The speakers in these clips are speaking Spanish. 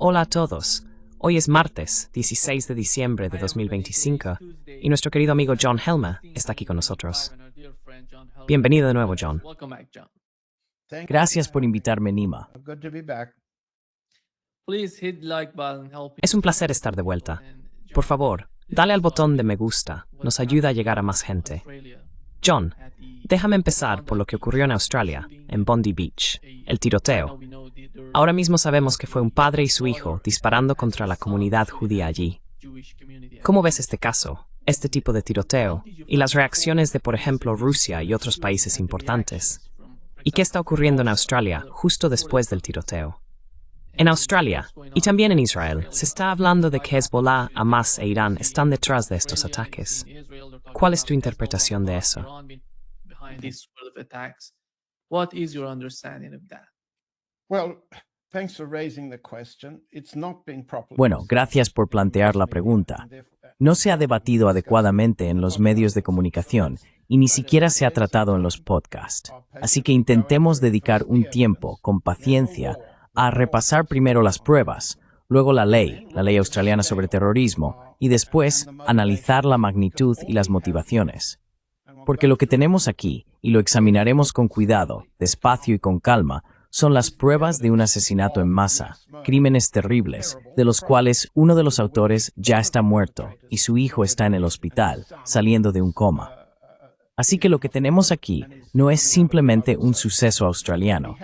Hola a todos. Hoy es martes, 16 de diciembre de 2025, y nuestro querido amigo John Helmer está aquí con nosotros. Bienvenido de nuevo, John. Gracias por invitarme, Nima. Es un placer estar de vuelta. Por favor, dale al botón de me gusta. Nos ayuda a llegar a más gente. John, déjame empezar por lo que ocurrió en Australia, en Bondi Beach, el tiroteo. Ahora mismo sabemos que fue un padre y su hijo disparando contra la comunidad judía allí. ¿Cómo ves este caso, este tipo de tiroteo, y las reacciones de, por ejemplo, Rusia y otros países importantes? ¿Y qué está ocurriendo en Australia justo después del tiroteo? En Australia, y también en Israel, se está hablando de que Hezbollah, Hamas e Irán están detrás de estos ataques. ¿Cuál es tu interpretación de eso? Bueno, gracias por plantear la pregunta. No se ha debatido adecuadamente en los medios de comunicación y ni siquiera se ha tratado en los podcasts. Así que intentemos dedicar un tiempo, con paciencia, a repasar primero las pruebas, luego la ley australiana sobre terrorismo, y después analizar la magnitud y las motivaciones. Porque lo que tenemos aquí, y lo examinaremos con cuidado, despacio y con calma, son las pruebas de un asesinato en masa, crímenes terribles, de los cuales uno de los autores ya está muerto y su hijo está en el hospital, saliendo de un coma. Así que lo que tenemos aquí no es simplemente un suceso australiano.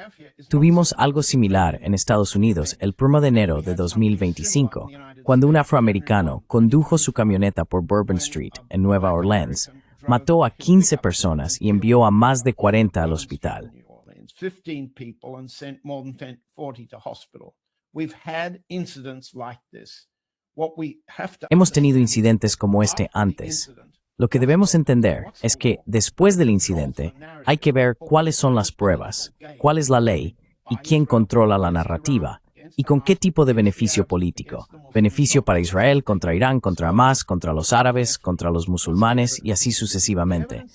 Tuvimos algo similar en Estados Unidos el 1 de enero de 2025, cuando un afroamericano condujo su camioneta por Bourbon Street, en Nueva Orleans, mató a 15 personas y envió a más de 40 al hospital. Hemos tenido incidentes como este antes. Lo que debemos entender es que, después del incidente, hay que ver cuáles son las pruebas, cuál es la ley y quién controla la narrativa, y con qué tipo de beneficio político. Beneficio para Israel, contra Irán, contra Hamas, contra los árabes, contra los musulmanes y así sucesivamente.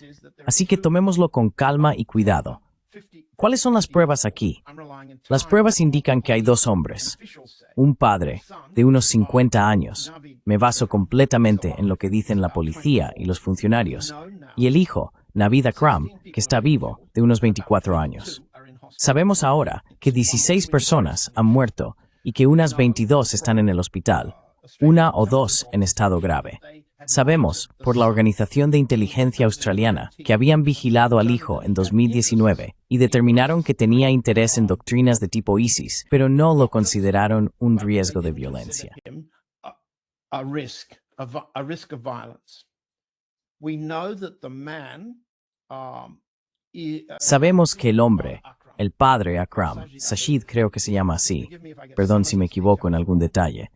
Así que tomémoslo con calma y cuidado. ¿Cuáles son las pruebas aquí? Las pruebas indican que hay dos hombres. Un padre, de unos 50 años, me baso completamente en lo que dicen la policía y los funcionarios, y el hijo, Navid Akram, que está vivo, de unos 24 años. Sabemos ahora que 16 personas han muerto y que unas 22 están en el hospital, una o dos en estado grave. Sabemos, por la Organización de Inteligencia Australiana, que habían vigilado al hijo en 2019 y determinaron que tenía interés en doctrinas de tipo ISIS, pero no lo consideraron un riesgo de violencia. Sabemos que el hombre, el padre Akram, Sashid creo que se llama así, perdón si me equivoco en algún detalle.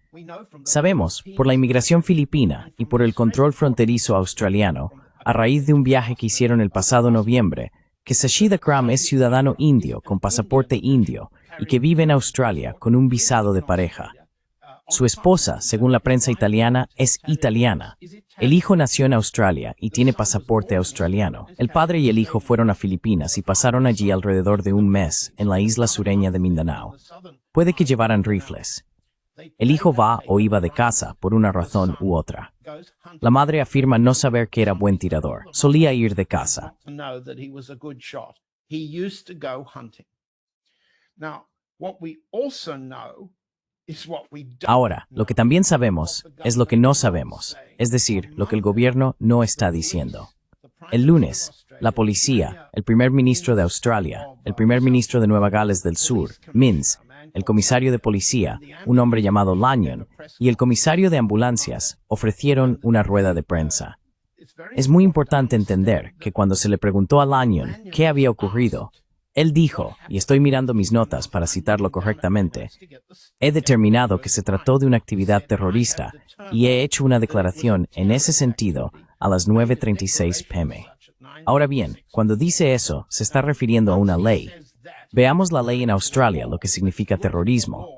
Sabemos, por la inmigración filipina y por el control fronterizo australiano, a raíz de un viaje que hicieron el pasado noviembre, que Sashid Akram es ciudadano indio con pasaporte indio y que vive en Australia con un visado de pareja. Su esposa, según la prensa italiana, es italiana. El hijo nació en Australia y tiene pasaporte australiano. El padre y el hijo fueron a Filipinas y pasaron allí alrededor de un mes, en la isla sureña de Mindanao. Puede que llevaran rifles. El hijo va o iba de caza por una razón u otra. La madre afirma no saber que era buen tirador. Solía ir de caza. Ahora, lo que también sabemos es lo que no sabemos, es decir, lo que el gobierno no está diciendo. El lunes, la policía, el primer ministro de Australia, el primer ministro de Nueva Gales del Sur, Minns, el comisario de policía, un hombre llamado Lanyon, y el comisario de ambulancias ofrecieron una rueda de prensa. Es muy importante entender que cuando se le preguntó a Lanyon qué había ocurrido, él dijo, y estoy mirando mis notas para citarlo correctamente, he determinado que se trató de una actividad terrorista y he hecho una declaración en ese sentido a las 9:36 p.m. Ahora bien, cuando dice eso, se está refiriendo a una ley. Veamos la ley en Australia, lo que significa terrorismo.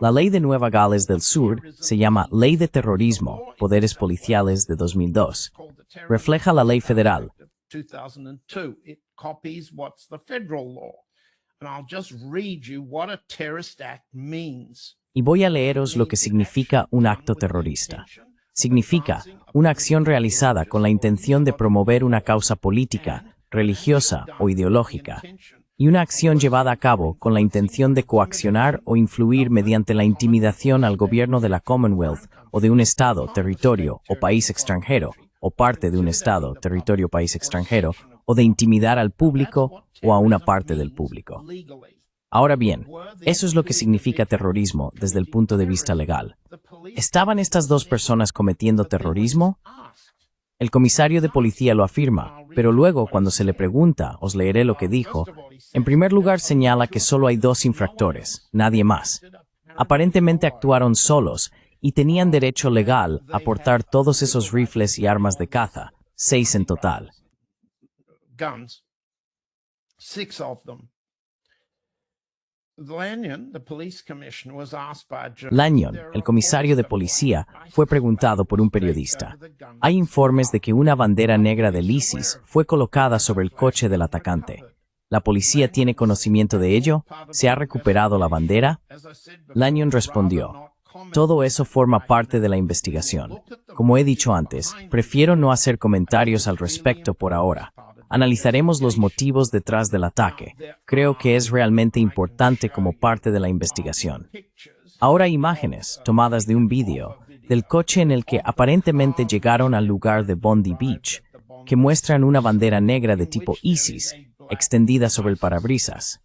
La ley de Nueva Gales del Sur se llama Ley de Terrorismo, Poderes Policiales de 2002. Refleja la ley federal. It copies what's the federal law. And I'll just read you what a terrorist act means Y voy a leeros lo que significa un acto terrorista. Significa una acción realizada con la intención de promover una causa política, religiosa o ideológica, y una acción llevada a cabo con la intención de coaccionar o influir mediante la intimidación al gobierno de la Commonwealth o de un Estado, territorio o país extranjero, o parte de un Estado, territorio o país extranjero, o de intimidar al público o a una parte del público. Ahora bien, eso es lo que significa terrorismo desde el punto de vista legal. ¿Estaban estas dos personas cometiendo terrorismo? El comisario de policía lo afirma, pero luego cuando se le pregunta, os leeré lo que dijo, en primer lugar señala que solo hay dos infractores, nadie más. Aparentemente actuaron solos y tenían derecho legal a portar todos esos rifles y armas de caza, 6 en total. Guns, 6 of them. Lanyon, el comisario de policía, fue preguntado por un periodista. Hay informes de que una bandera negra del ISIS fue colocada sobre el coche del atacante. ¿La policía tiene conocimiento de ello? ¿Se ha recuperado la bandera? Lanyon respondió, todo eso forma parte de la investigación. Como he dicho antes, prefiero no hacer comentarios al respecto por ahora. Analizaremos los motivos detrás del ataque. Creo que es realmente importante como parte de la investigación. Ahora imágenes, tomadas de un vídeo, del coche en el que aparentemente llegaron al lugar de Bondi Beach, que muestran una bandera negra de tipo ISIS, extendida sobre el parabrisas.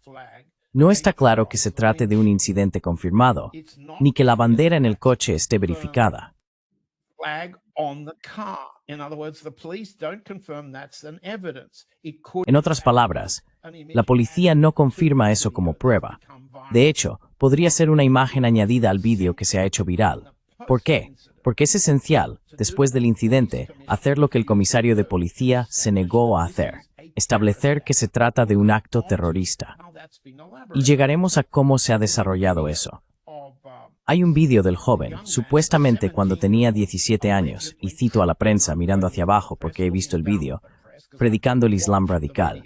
No está claro que se trate de un incidente confirmado, ni que la bandera en el coche esté verificada. En otras palabras, la policía no confirma eso como prueba. De hecho, podría ser una imagen añadida al vídeo que se ha hecho viral. ¿Por qué? Porque es esencial, después del incidente, hacer lo que el comisario de policía se negó a hacer: establecer que se trata de un acto terrorista. Y llegaremos a cómo se ha desarrollado eso. Hay un vídeo del joven, supuestamente cuando tenía 17 años, y cito a la prensa mirando hacia abajo porque he visto el vídeo, predicando el Islam radical.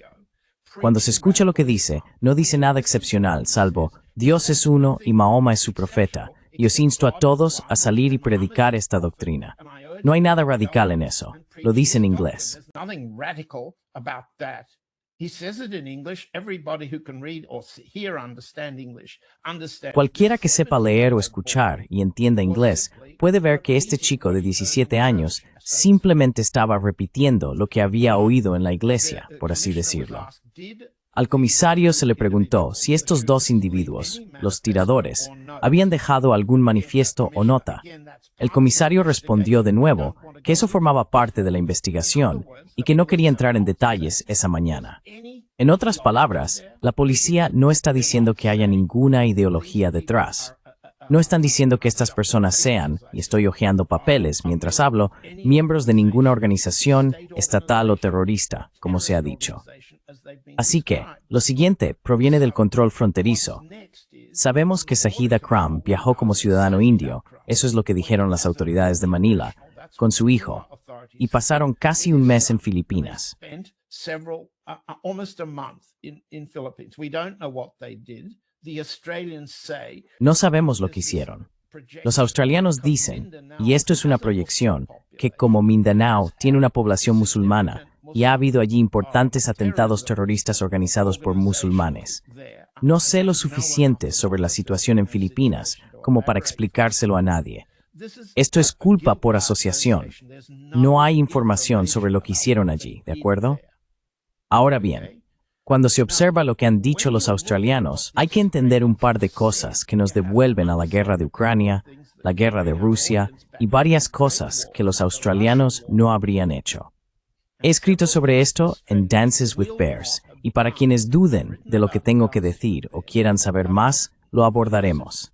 Cuando se escucha lo que dice, no dice nada excepcional, salvo Dios es uno y Mahoma es su profeta, y os insto a todos a salir y predicar esta doctrina. No hay nada radical en eso. Lo dice en inglés. Cualquiera que sepa leer o escuchar y entienda inglés puede ver que este chico de 17 años simplemente estaba repitiendo lo que había oído en la iglesia, por así decirlo. Al comisario se le preguntó si estos dos individuos, los tiradores, habían dejado algún manifiesto o nota. El comisario respondió de nuevo que eso formaba parte de la investigación y que no quería entrar en detalles esa mañana. En otras palabras, la policía no está diciendo que haya ninguna ideología detrás. No están diciendo que estas personas sean, y estoy hojeando papeles mientras hablo, miembros de ninguna organización estatal o terrorista, como se ha dicho. Así que, lo siguiente proviene del control fronterizo. Sabemos que Shahid Akram viajó como ciudadano indio, eso es lo que dijeron las autoridades de Manila, con su hijo, y pasaron casi un mes en Filipinas. No sabemos lo que hicieron. Los australianos dicen, y esto es una proyección, que como Mindanao tiene una población musulmana, y ha habido allí importantes atentados terroristas organizados por musulmanes. No sé lo suficiente sobre la situación en Filipinas como para explicárselo a nadie. Esto es culpa por asociación. No hay información sobre lo que hicieron allí, ¿de acuerdo? Ahora bien, cuando se observa lo que han dicho los australianos, hay que entender un par de cosas que nos devuelven a la guerra de Ucrania, la guerra de Rusia y varias cosas que los australianos no habrían hecho. He escrito sobre esto en Dances with Bears, y para quienes duden de lo que tengo que decir o quieran saber más, lo abordaremos.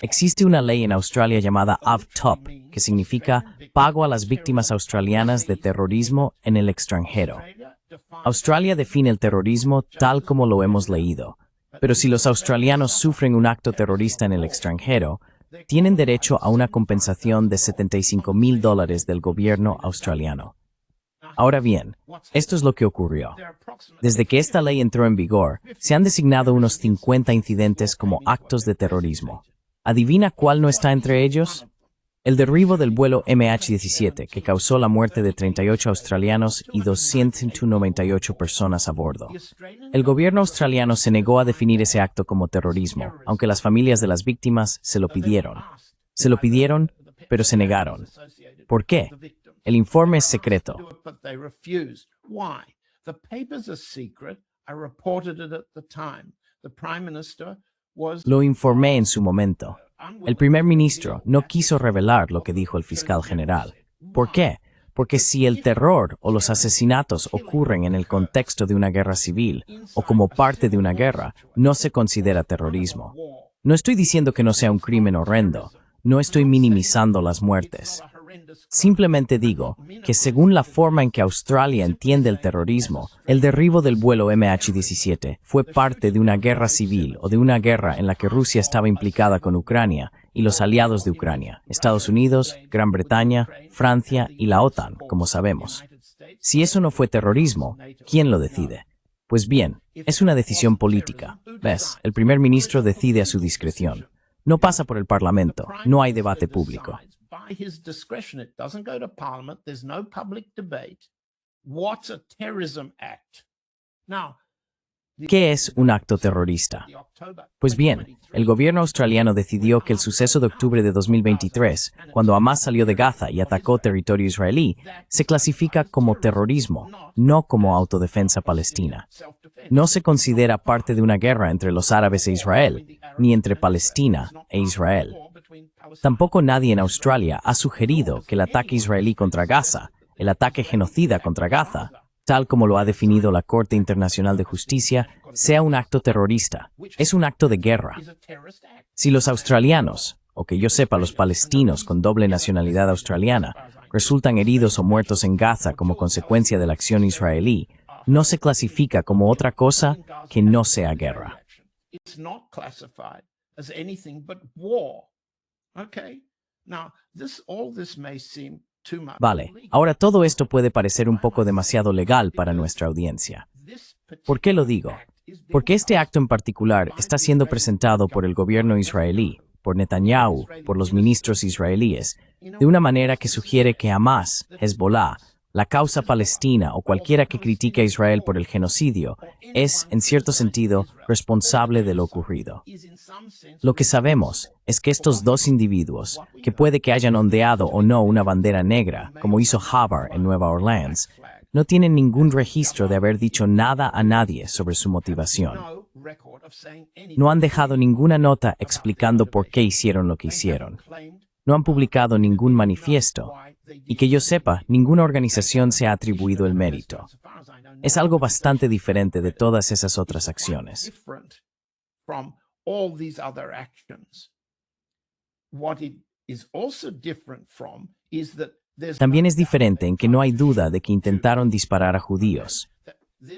Existe una ley en Australia llamada AVTOP, que significa Pago a las Víctimas Australianas de Terrorismo en el Extranjero. Australia define el terrorismo tal como lo hemos leído, pero si los australianos sufren un acto terrorista en el extranjero, tienen derecho a una compensación de $75,000 del gobierno australiano. Ahora bien, esto es lo que ocurrió. Desde que esta ley entró en vigor, se han designado unos 50 incidentes como actos de terrorismo. ¿Adivina cuál no está entre ellos? El derribo del vuelo MH17, que causó la muerte de 38 australianos y 298 personas a bordo. El gobierno australiano se negó a definir ese acto como terrorismo, aunque las familias de las víctimas se lo pidieron. Se lo pidieron, pero se negaron. ¿Por qué? El informe es secreto. Lo informé en su momento. El primer ministro no quiso revelar lo que dijo el fiscal general. ¿Por qué? Porque si el terror o los asesinatos ocurren en el contexto de una guerra civil o como parte de una guerra, no se considera terrorismo. No estoy diciendo que no sea un crimen horrendo. No estoy minimizando las muertes. Simplemente digo que según la forma en que Australia entiende el terrorismo, el derribo del vuelo MH17 fue parte de una guerra civil o de una guerra en la que Rusia estaba implicada con Ucrania y los aliados de Ucrania, Estados Unidos, Gran Bretaña, Francia y la OTAN, como sabemos. Si eso no fue terrorismo, ¿quién lo decide? Pues bien, es una decisión política. ¿Ves? El primer ministro decide a su discreción. No pasa por el Parlamento, no hay debate público. By his discretion, it doesn't go to Parliament. There's no public debate. What's a terrorism act? Now, ¿Qué es un acto terrorista? Pues bien, el gobierno australiano decidió que el suceso de octubre de 2023, cuando Hamas salió de Gaza y atacó territorio israelí, se clasifica como terrorismo, no como autodefensa palestina. No se considera parte de una guerra entre los árabes e Israel, ni entre Palestina e Israel. Tampoco nadie en Australia ha sugerido que el ataque israelí contra Gaza, el ataque genocida contra Gaza, tal como lo ha definido la Corte Internacional de Justicia, sea un acto terrorista. Es un acto de guerra. Si los australianos, o que yo sepa los palestinos con doble nacionalidad australiana, resultan heridos o muertos en Gaza como consecuencia de la acción israelí, no se clasifica como otra cosa que no sea guerra. Vale, ahora todo esto puede parecer un poco demasiado legal para nuestra audiencia. ¿Por qué lo digo? Porque este acto en particular está siendo presentado por el gobierno israelí, por Netanyahu, por los ministros israelíes, de una manera que sugiere que Hamas, Hezbollah, la causa palestina o cualquiera que critique a Israel por el genocidio es, en cierto sentido, responsable de lo ocurrido. Lo que sabemos es que estos dos individuos, que puede que hayan ondeado o no una bandera negra, como hizo Habar en Nueva Orleans, no tienen ningún registro de haber dicho nada a nadie sobre su motivación. No han dejado ninguna nota explicando por qué hicieron lo que hicieron. No han publicado ningún manifiesto. Y que yo sepa, ninguna organización se ha atribuido el mérito. Es algo bastante diferente de todas esas otras acciones. También es diferente en que no hay duda de que intentaron disparar a judíos.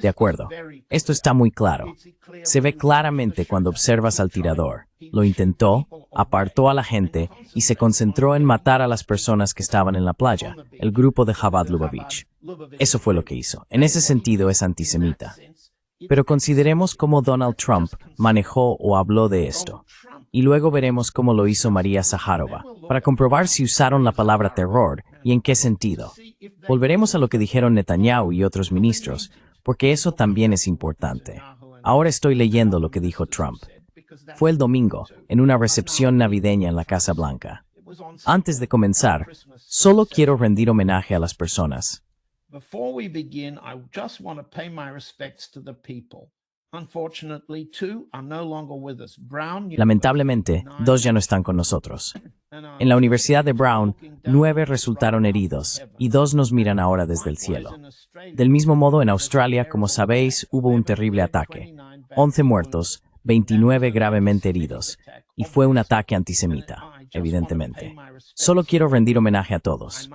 De acuerdo, esto está muy claro. Se ve claramente cuando observas al tirador. Lo intentó, apartó a la gente y se concentró en matar a las personas que estaban en la playa, el grupo de Chabad Lubavitch. Eso fue lo que hizo. En ese sentido es antisemita. Pero consideremos cómo Donald Trump manejó o habló de esto. Y luego veremos cómo lo hizo María Zaharova, para comprobar si usaron la palabra terror y en qué sentido. Volveremos a lo que dijeron Netanyahu y otros ministros, porque eso también es importante. Ahora estoy leyendo lo que dijo Trump. Fue el domingo, en una recepción navideña en la Casa Blanca. Antes de comenzar, solo quiero rendir homenaje a las personas. Lamentablemente, 2 ya no están con nosotros. En la Universidad de Brown, 9 resultaron heridos y 2 nos miran ahora desde el cielo. Del mismo modo, en Australia, como sabéis, hubo un terrible ataque. 11 muertos, 29 gravemente heridos, y fue un ataque antisemita, evidentemente. Solo quiero rendir homenaje a todos.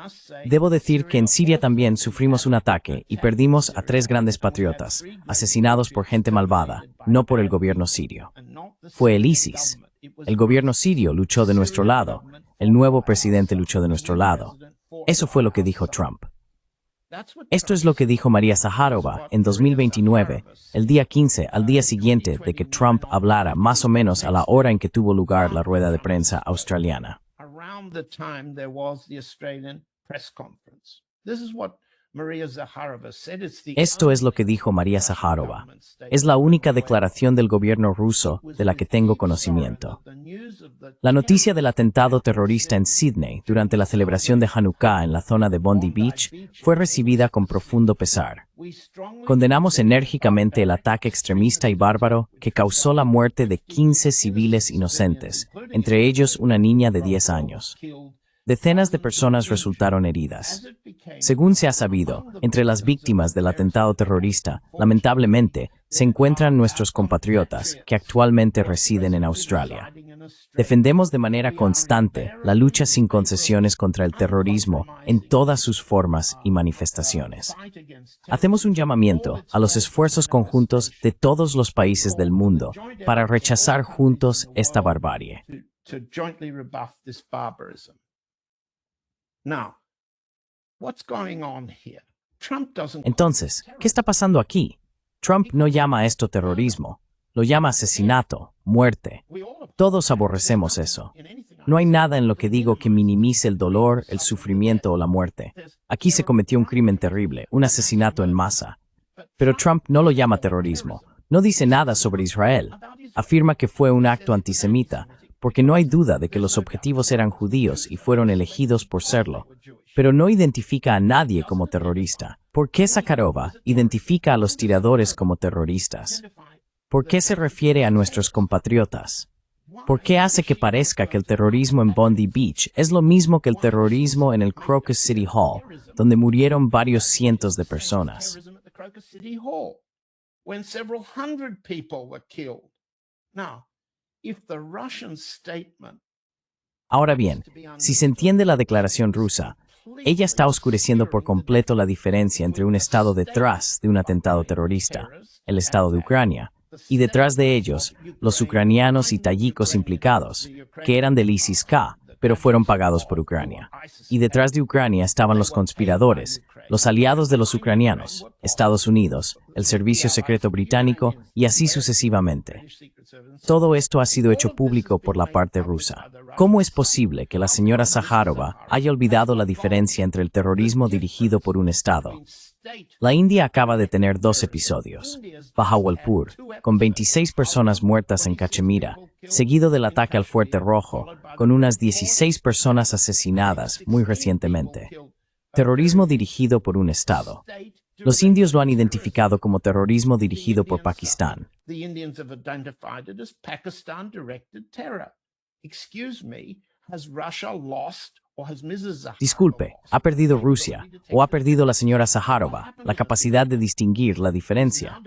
Debo decir que en Siria también sufrimos un ataque y perdimos a 3 grandes patriotas, asesinados por gente malvada, no por el gobierno sirio. Fue el ISIS. El gobierno sirio luchó de nuestro lado. El nuevo presidente luchó de nuestro lado. Eso fue lo que dijo Trump. Esto es lo que dijo María Zaharova en 2029, el día 15, al día siguiente de que Trump hablara, más o menos a la hora en que tuvo lugar la rueda de prensa australiana. Around the time there was the Australian press conference. This is what Maria Zakharova said. Esto es lo que dijo María Zaharova. Es la única declaración del gobierno ruso de la que tengo conocimiento. La noticia del atentado terrorista en Sydney durante la celebración de Hanukkah en la zona de Bondi Beach fue recibida con profundo pesar. Condenamos enérgicamente el ataque extremista y bárbaro que causó la muerte de 15 civiles inocentes, entre ellos una niña de 10 años. Decenas de personas resultaron heridas. Según se ha sabido, entre las víctimas del atentado terrorista, lamentablemente, se encuentran nuestros compatriotas que actualmente residen en Australia. Defendemos de manera constante la lucha sin concesiones contra el terrorismo en todas sus formas y manifestaciones. Hacemos un llamamiento a los esfuerzos conjuntos de todos los países del mundo para rechazar juntos esta barbarie. Entonces, ¿qué está pasando aquí? Trump no llama a esto terrorismo, lo llama asesinato, muerte. Todos aborrecemos eso. No hay nada en lo que digo que minimice el dolor, el sufrimiento o la muerte. Aquí se cometió un crimen terrible, un asesinato en masa. Pero Trump no lo llama terrorismo, no dice nada sobre Israel. Afirma que fue un acto antisemita, porque no hay duda de que los objetivos eran judíos y fueron elegidos por serlo. Pero no identifica a nadie como terrorista. ¿Por qué Zakharova identifica a los tiradores como terroristas? ¿Por qué se refiere a nuestros compatriotas? ¿Por qué hace que parezca que el terrorismo en Bondi Beach es lo mismo que el terrorismo en el Crocus City Hall, donde murieron varios cientos de personas? Ahora bien, si se entiende la declaración rusa, ella está oscureciendo por completo la diferencia entre un Estado detrás de un atentado terrorista, el Estado de Ucrania, y detrás de ellos, los ucranianos y tayikos implicados, que eran del ISIS-K, pero fueron pagados por Ucrania. Y detrás de Ucrania estaban los conspiradores, los aliados de los ucranianos, Estados Unidos, el Servicio Secreto Británico y así sucesivamente. Todo esto ha sido hecho público por la parte rusa. ¿Cómo es posible que la señora Zakharova haya olvidado la diferencia entre el terrorismo dirigido por un Estado? La India acaba de tener 2 episodios. Bahawalpur, con 26 personas muertas en Cachemira, seguido del ataque al Fuerte Rojo, con unas 16 personas asesinadas muy recientemente. Terrorismo dirigido por un Estado. Los indios lo han identificado como terrorismo dirigido por Pakistán. Disculpe, ¿ha perdido Rusia o ha perdido la señora Zakharova la capacidad de distinguir la diferencia?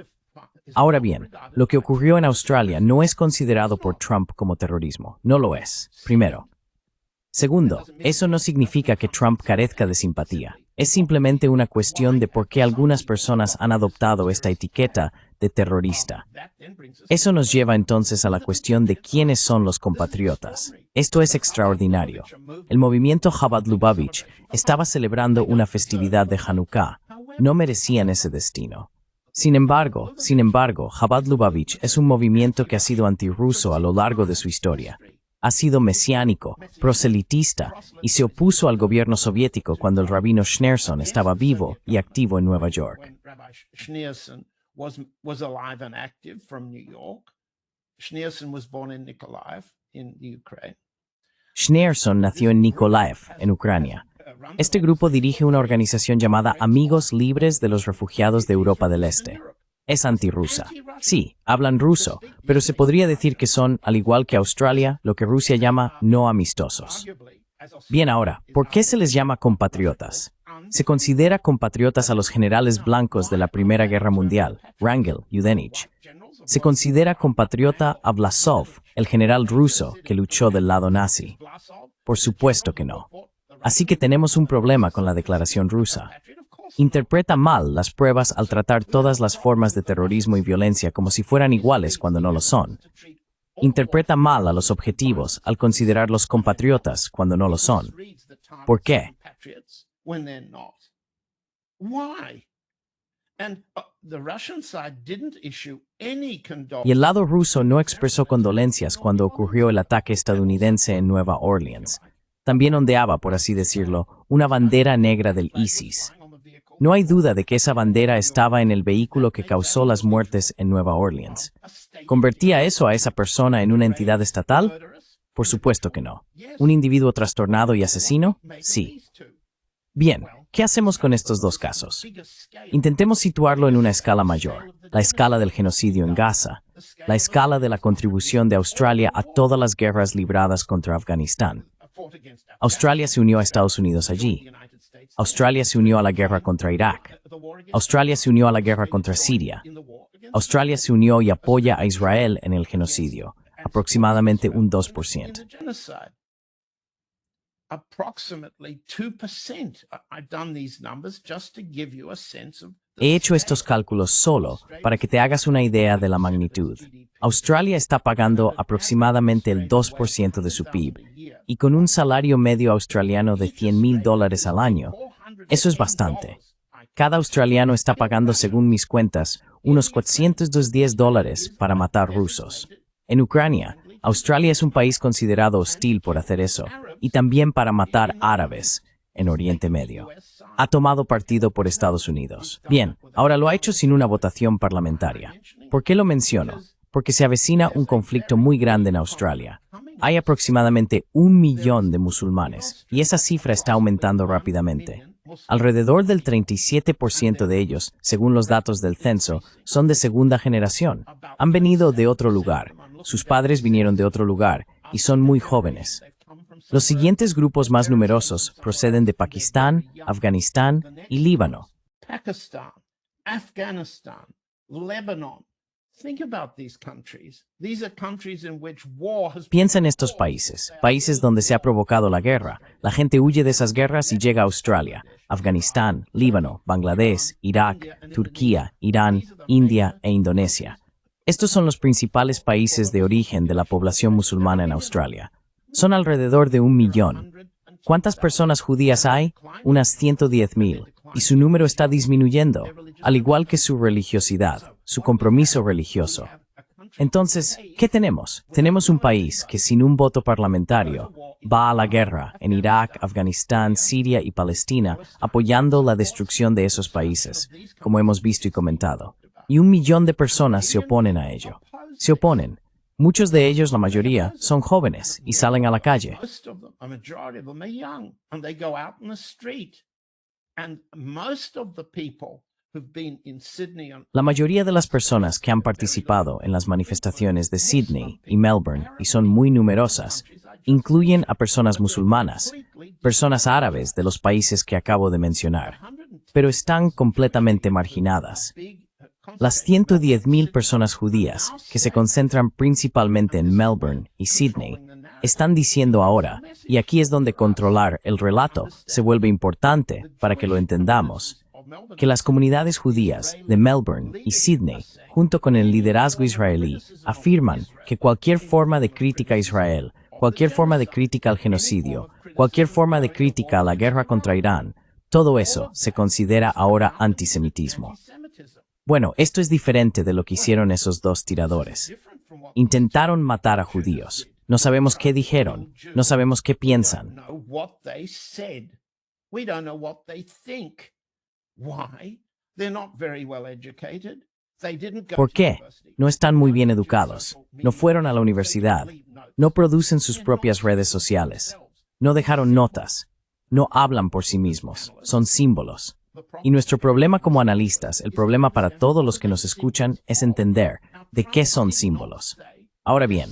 Ahora bien, lo que ocurrió en Australia no es considerado por Trump como terrorismo. No lo es, primero. Segundo, eso no significa que Trump carezca de simpatía. Es simplemente una cuestión de por qué algunas personas han adoptado esta etiqueta de terrorista. Eso nos lleva entonces a la cuestión de quiénes son los compatriotas. Esto es extraordinario. El movimiento Chabad Lubavitch estaba celebrando una festividad de Hanukkah. No merecían ese destino. Sin embargo, Chabad Lubavitch es un movimiento que ha sido antirruso a lo largo de su historia. Ha sido mesiánico, proselitista y se opuso al gobierno soviético cuando el rabino Schneerson estaba vivo y activo en Nueva York. Schneerson nació en Nikolaev, en Ucrania. Este grupo dirige una organización llamada Amigos Libres de los Refugiados de Europa del Este. Es antirrusa. Sí, hablan ruso, pero se podría decir que son, al igual que Australia, lo que Rusia llama no amistosos. Bien, ahora, ¿por qué se les llama compatriotas? Se considera compatriotas a los generales blancos de la Primera Guerra Mundial, Wrangel y Udenich. Se considera compatriota a Vlasov, el general ruso que luchó del lado nazi. Por supuesto que no. Así que tenemos un problema con la declaración rusa. Interpreta mal las pruebas al tratar todas las formas de terrorismo y violencia como si fueran iguales cuando no lo son. Interpreta mal a los objetivos al considerarlos compatriotas cuando no lo son. ¿Por qué? Why? And the Russian side didn't issue any Y el lado ruso no expresó condolencias cuando ocurrió el ataque estadounidense en Nueva Orleans. También ondeaba, por así decirlo, una bandera negra del ISIS. No hay duda de que esa bandera estaba en el vehículo que causó las muertes en Nueva Orleans. ¿Convertía eso a esa persona en una entidad estatal? Por supuesto que no. ¿Un individuo trastornado y asesino? Sí. Bien, ¿qué hacemos con estos dos casos? Intentemos situarlo en una escala mayor, la escala del genocidio en Gaza, la escala de la contribución de Australia a todas las guerras libradas contra Afganistán. Australia se unió a Estados Unidos allí. Australia se unió a la guerra contra Irak. Australia se unió a la guerra contra Siria. Australia se unió y apoya a Israel en el genocidio, aproximadamente un 2%. Approximately 2%. I've done these numbers just to give you a sense of. He hecho estos cálculos solo para que te hagas una idea de la magnitud. Australia está pagando aproximadamente el 2% de su PIB, y con un salario medio australiano de $100,000 al año, eso es bastante. Cada australiano está pagando, según mis cuentas, unos $410 para matar rusos. En Ucrania, Australia es un país considerado hostil por hacer eso, y también para matar árabes en Oriente Medio. Ha tomado partido por Estados Unidos. Bien, ahora lo ha hecho sin una votación parlamentaria. ¿Por qué lo menciono? Porque se avecina un conflicto muy grande en Australia. Hay aproximadamente 1 millón de musulmanes, y esa cifra está aumentando rápidamente. Alrededor del 37% de ellos, según los datos del censo, son de segunda generación. Han venido de otro lugar, sus padres vinieron de otro lugar, y son muy jóvenes. Los siguientes grupos más numerosos proceden de Pakistán, Afganistán y Líbano. Pakistan, Afghanistan, Lebanon. Think about these countries. These are countries in which war has. Piensa en estos países, países donde se ha provocado la guerra. La gente huye de esas guerras y llega a Australia, Afganistán, Líbano, Bangladesh, Irak, Turquía, Irán, India e Indonesia. Estos son los principales países de origen de la población musulmana en Australia. Son alrededor de 1 millón. ¿Cuántas personas judías hay? Unas 110,000. Y su número está disminuyendo, al igual que su religiosidad, su compromiso religioso. Entonces, ¿qué tenemos? Tenemos un país que sin un voto parlamentario va a la guerra en Irak, Afganistán, Siria y Palestina, apoyando la destrucción de esos países, como hemos visto y comentado. Y 1 millón de personas se oponen a ello. Se oponen. Muchos de ellos, la mayoría, son jóvenes y salen a la calle. Most of them, a majority of them are young, and they go out in the street. And most of the people who've been in Sydney and La mayoría de las personas que han participado en las manifestaciones de Sydney y Melbourne, y son muy numerosas, incluyen a personas musulmanas, personas árabes de los países que acabo de mencionar, pero están completamente marginadas. Las 110,000 personas judías, que se concentran principalmente en Melbourne y Sydney, están diciendo ahora, y aquí es donde controlar el relato se vuelve importante para que lo entendamos, que las comunidades judías de Melbourne y Sydney, junto con el liderazgo israelí, afirman que cualquier forma de crítica a Israel, cualquier forma de crítica al genocidio, cualquier forma de crítica a la guerra contra Irán, todo eso se considera ahora antisemitismo. Bueno, esto es diferente de lo que hicieron esos dos tiradores. Intentaron matar a judíos. No sabemos qué dijeron, no sabemos qué piensan. ¿Por qué? No están muy bien educados, no fueron a la universidad, no producen sus propias redes sociales, no dejaron notas, no hablan por sí mismos, son símbolos. Y nuestro problema como analistas, el problema para todos los que nos escuchan, es entender de qué son símbolos. Ahora bien,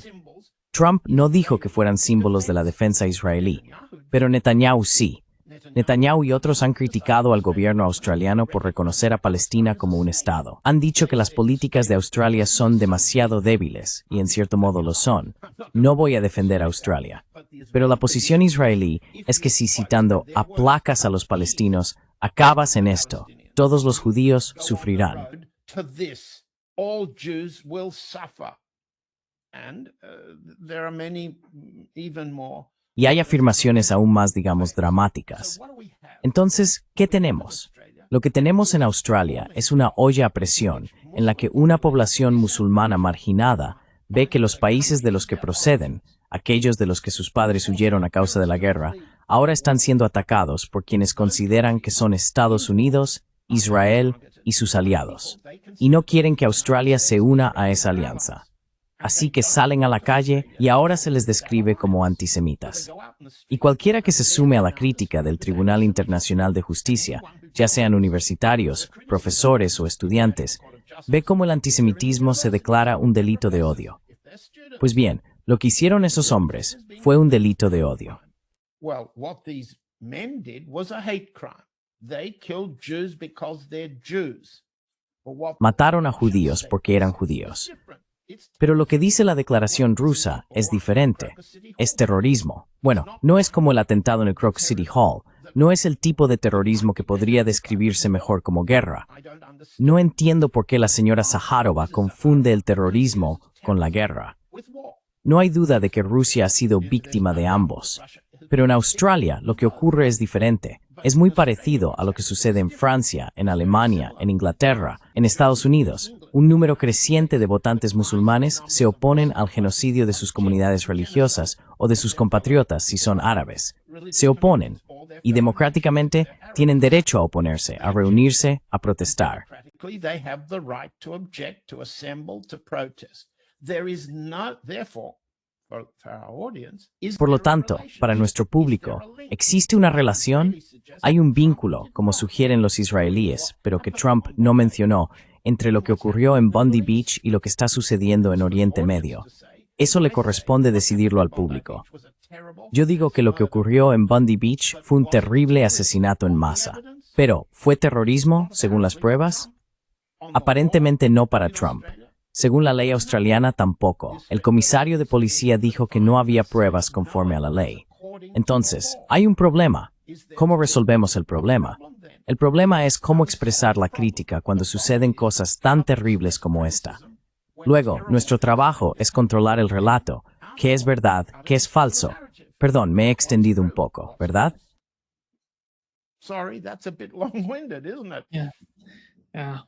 Trump no dijo que fueran símbolos de la defensa israelí, pero Netanyahu sí. Netanyahu y otros han criticado al gobierno australiano por reconocer a Palestina como un Estado. Han dicho que las políticas de Australia son demasiado débiles, y en cierto modo lo son. No voy a defender a Australia. Pero la posición israelí es que si, citando, aplacas a los palestinos, acabas en esto, todos los judíos sufrirán. Y hay afirmaciones aún más, digamos, dramáticas. Entonces, ¿qué tenemos? Lo que tenemos en Australia es una olla a presión en la que una población musulmana marginada ve que los países de los que proceden, aquellos de los que sus padres huyeron a causa de la guerra, ahora están siendo atacados por quienes consideran que son Estados Unidos, Israel y sus aliados, y no quieren que Australia se una a esa alianza. Así que salen a la calle y ahora se les describe como antisemitas. Y cualquiera que se sume a la crítica del Tribunal Internacional de Justicia, ya sean universitarios, profesores o estudiantes, ve cómo el antisemitismo se declara un delito de odio. Pues bien, lo que hicieron esos hombres fue un delito de odio. Well, what these men did was a hate crime. They killed Jews because they're Jews. But what Mataron a judíos porque eran judíos. Pero lo que dice la declaración rusa es diferente. Es terrorismo. Bueno, no es como el atentado en el Croc City Hall. No es el tipo de terrorismo que podría describirse mejor como guerra. No entiendo por qué la señora Zaharova confunde el terrorismo con la guerra. No hay duda de que Rusia ha sido víctima de ambos. Pero en Australia lo que ocurre es diferente. Es muy parecido a lo que sucede en Francia, en Alemania, en Inglaterra, en Estados Unidos. Un número creciente de votantes musulmanes se oponen al genocidio de sus comunidades religiosas o de sus compatriotas si son árabes. Se oponen y democráticamente tienen derecho a oponerse, a reunirse, a protestar. they have the right to object, to assemble, to protest. There is no, therefore, for our audience, is Por lo there a tanto, relationship? para nuestro Is there público, a link? ¿existe una relación? Hay un vínculo, como sugieren los israelíes, pero que Trump no mencionó, entre lo que ocurrió en Bondi Beach y lo que está sucediendo en Oriente Medio. Eso le corresponde decidirlo al público. Yo digo que lo que ocurrió en Bondi Beach fue un terrible asesinato en masa. Pero, ¿fue terrorismo, según las pruebas? Aparentemente no para Trump. Según la ley australiana, tampoco. El comisario de policía dijo que no había pruebas conforme a la ley. Entonces, hay un problema. ¿Cómo resolvemos el problema? El problema es cómo expresar la crítica cuando suceden cosas tan terribles como esta. Luego, nuestro trabajo es controlar el relato. ¿Qué es verdad? ¿Qué es falso? Perdón, me he extendido un poco, ¿verdad? Sorry, that's a bit long-winded, isn't it? Yeah.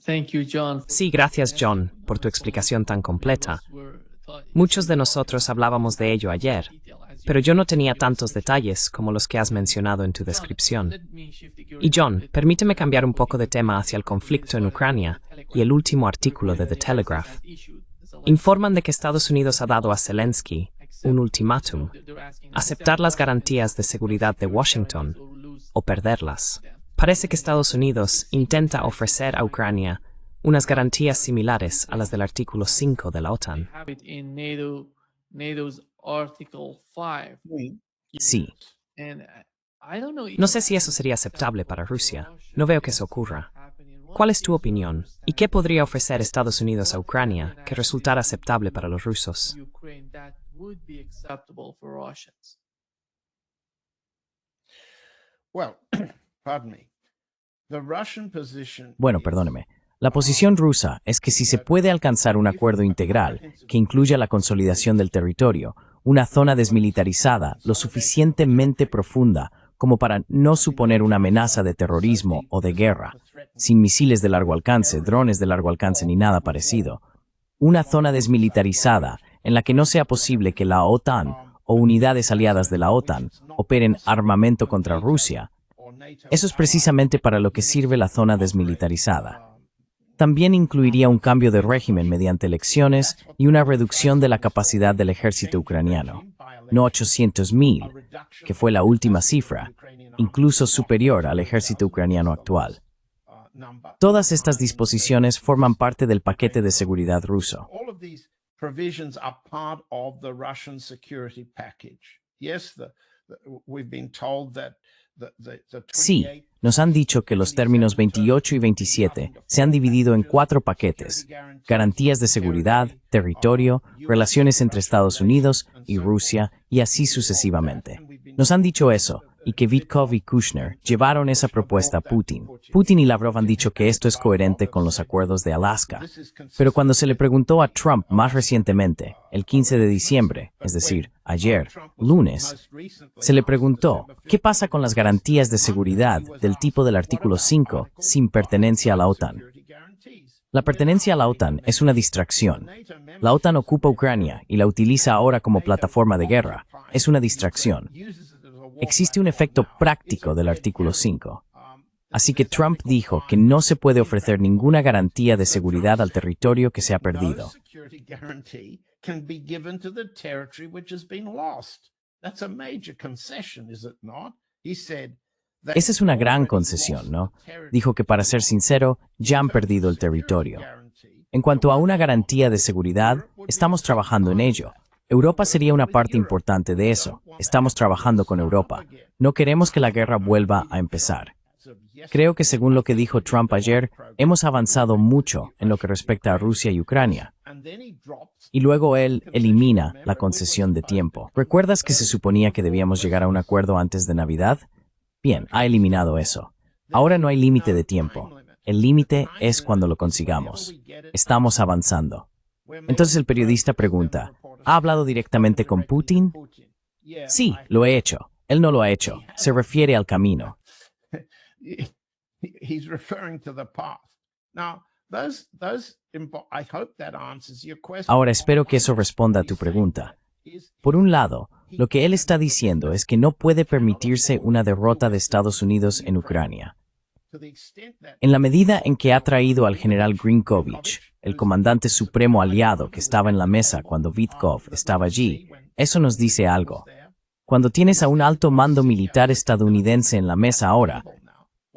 Thank you, John. Sí, gracias John, por tu explicación tan completa. Muchos de nosotros hablábamos de ello ayer, pero yo no tenía tantos detalles como los que has mencionado en tu descripción. Y John, permíteme cambiar un poco de tema hacia el conflicto en Ucrania y el último artículo de The Telegraph. Informan de que Estados Unidos ha dado a Zelensky un ultimátum: aceptar las garantías de seguridad de Washington o perderlas. Parece que Estados Unidos intenta ofrecer a Ucrania unas garantías similares a las del artículo 5 de la OTAN. Have it in NATO's Article 5. Sí. And I don't know if No sé si eso sería aceptable para Rusia. No veo que eso ocurra. ¿Cuál es tu opinión? ¿Y qué podría ofrecer Estados Unidos a Ucrania que resultara aceptable para los rusos? Ukraine that would be acceptable for Russians? Well, pardon me. The Russian position Bueno, is- perdóneme. La posición rusa es que si se puede alcanzar un acuerdo integral que incluya la consolidación del territorio, una zona desmilitarizada lo suficientemente profunda como para no suponer una amenaza de terrorismo o de guerra, sin misiles de largo alcance, drones de largo alcance ni nada parecido, una zona desmilitarizada en la que no sea posible que la OTAN o unidades aliadas de la OTAN operen armamento contra Rusia. Eso es precisamente para lo que sirve la zona desmilitarizada. También incluiría un cambio de régimen mediante elecciones y una reducción de la capacidad del ejército ucraniano. No 800,000, que fue la última cifra, incluso superior al ejército ucraniano actual. Todas estas disposiciones forman parte del paquete de seguridad ruso. All of these provisions are part of the Russian security package. Yes, we've been told that the Sí, 28 nos han dicho que los términos 28 y 27 se han dividido en 4 paquetes: garantías de seguridad, territorio, relaciones entre Estados Unidos y Rusia, y así sucesivamente. Nos han dicho eso, y que Vitkov y Kushner llevaron esa propuesta a Putin. Putin y Lavrov han dicho que esto es coherente con los acuerdos de Alaska. Pero cuando se le preguntó a Trump más recientemente, el 15 de diciembre, es decir, ayer, lunes, se le preguntó, ¿qué pasa con las garantías de seguridad del tipo del artículo 5 sin pertenencia a la OTAN? La pertenencia a la OTAN es una distracción. La OTAN ocupa Ucrania y la utiliza ahora como plataforma de guerra. Es una distracción. Existe un efecto práctico del artículo 5. Así que Trump dijo que no se puede ofrecer ninguna garantía de seguridad al territorio que se ha perdido. Esa es una gran concesión, ¿no? Dijo que, para ser sincero, ya han perdido el territorio. En cuanto a una garantía de seguridad, estamos trabajando en ello. Europa sería una parte importante de eso. Estamos trabajando con Europa. No queremos que la guerra vuelva a empezar. Creo que, según lo que dijo Trump ayer, hemos avanzado mucho en lo que respecta a Rusia y Ucrania. Y luego él elimina la concesión de tiempo. ¿Recuerdas que se suponía que debíamos llegar a un acuerdo antes de Navidad? Bien, ha eliminado eso. Ahora no hay límite de tiempo. El límite es cuando lo consigamos. Estamos avanzando. Entonces el periodista pregunta, ¿ha hablado directamente con Putin? Sí, lo he hecho. Él no lo ha hecho. Se refiere al camino. Ahora espero que eso responda a tu pregunta. Por un lado, lo que él está diciendo es que no puede permitirse una derrota de Estados Unidos en Ucrania. En la medida en que ha traído al general Grinkovich, el comandante supremo aliado que estaba en la mesa cuando Vitkov estaba allí, eso nos dice algo. Cuando tienes a un alto mando militar estadounidense en la mesa ahora,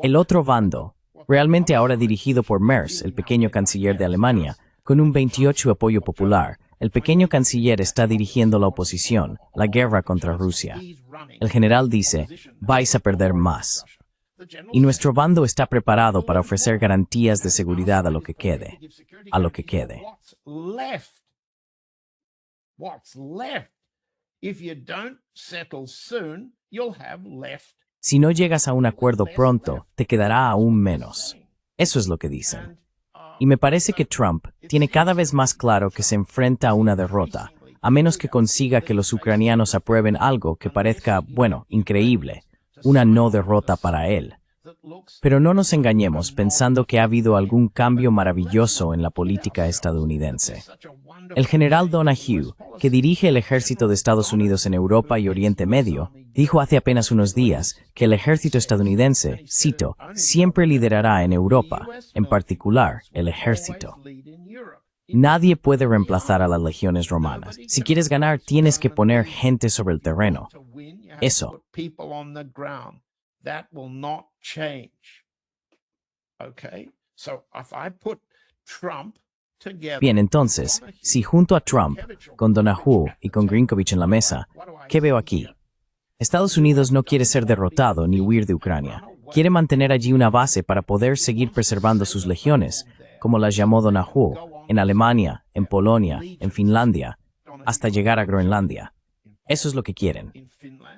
el otro bando, realmente ahora dirigido por Merz, el pequeño canciller de Alemania, con un 28% apoyo popular, el pequeño canciller está dirigiendo la oposición, la guerra contra Rusia. El general dice, vais a perder más. Y nuestro bando está preparado para ofrecer garantías de seguridad a lo que quede. A lo que quede. Si no llegas a un acuerdo pronto, te quedará aún menos. Eso es lo que dicen. Y me parece que Trump tiene cada vez más claro que se enfrenta a una derrota, a menos que consiga que los ucranianos aprueben algo que parezca, bueno, increíble, una no derrota para él. Pero no nos engañemos pensando que ha habido algún cambio maravilloso en la política estadounidense. El general Donahue, que dirige el ejército de Estados Unidos en Europa y Oriente Medio, dijo hace apenas unos días que el ejército estadounidense, cito, siempre liderará en Europa, en particular el ejército. Nadie puede reemplazar a las legiones romanas. Si quieres ganar, tienes que poner gente sobre el terreno. Eso. Bien, entonces, si junto a Trump, con Donahue y con Grinkovich en la mesa, ¿qué veo aquí? Estados Unidos no quiere ser derrotado ni huir de Ucrania. Quiere mantener allí una base para poder seguir preservando sus legiones, como las llamó Donahue, en Alemania, en Polonia, en Finlandia, hasta llegar a Groenlandia. Eso es lo que quieren.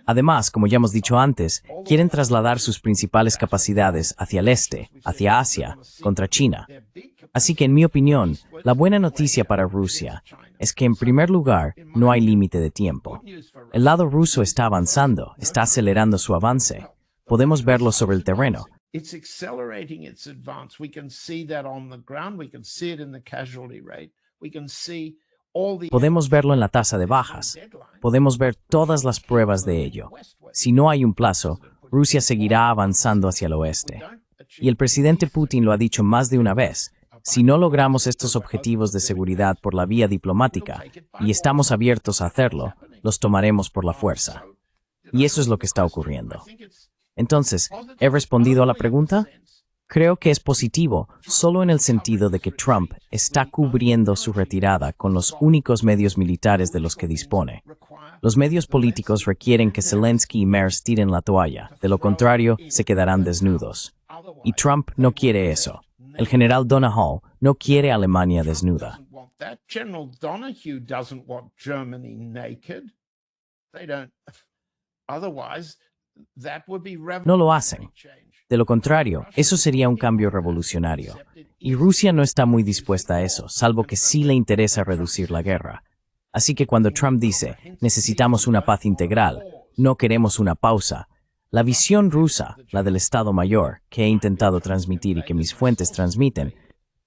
Además, como ya hemos dicho antes, quieren trasladar sus principales capacidades hacia el este, hacia Asia, contra China. Así que, en mi opinión, la buena noticia para Rusia es que, en primer lugar, no hay límite de tiempo. El lado ruso está avanzando, está acelerando su avance. Podemos verlo sobre el terreno. Podemos verlo en la tasa de bajas. Podemos ver todas las pruebas de ello. Si no hay un plazo, Rusia seguirá avanzando hacia el oeste. Y el presidente Putin lo ha dicho más de una vez. Si no logramos estos objetivos de seguridad por la vía diplomática, y estamos abiertos a hacerlo, los tomaremos por la fuerza. Y eso es lo que está ocurriendo. Entonces, ¿he respondido a la pregunta? Creo que es positivo, solo en el sentido de que Trump está cubriendo su retirada con los únicos medios militares de los que dispone. Los medios políticos requieren que Zelensky y Merz tiren la toalla, de lo contrario, se quedarán desnudos. Y Trump no quiere eso. El general Donahue no quiere Alemania desnuda. No lo hacen. De lo contrario, eso sería un cambio revolucionario. Y Rusia no está muy dispuesta a eso, salvo que sí le interesa reducir la guerra. Así que cuando Trump dice, necesitamos una paz integral, no queremos una pausa, la visión rusa, la del Estado Mayor, que he intentado transmitir y que mis fuentes transmiten,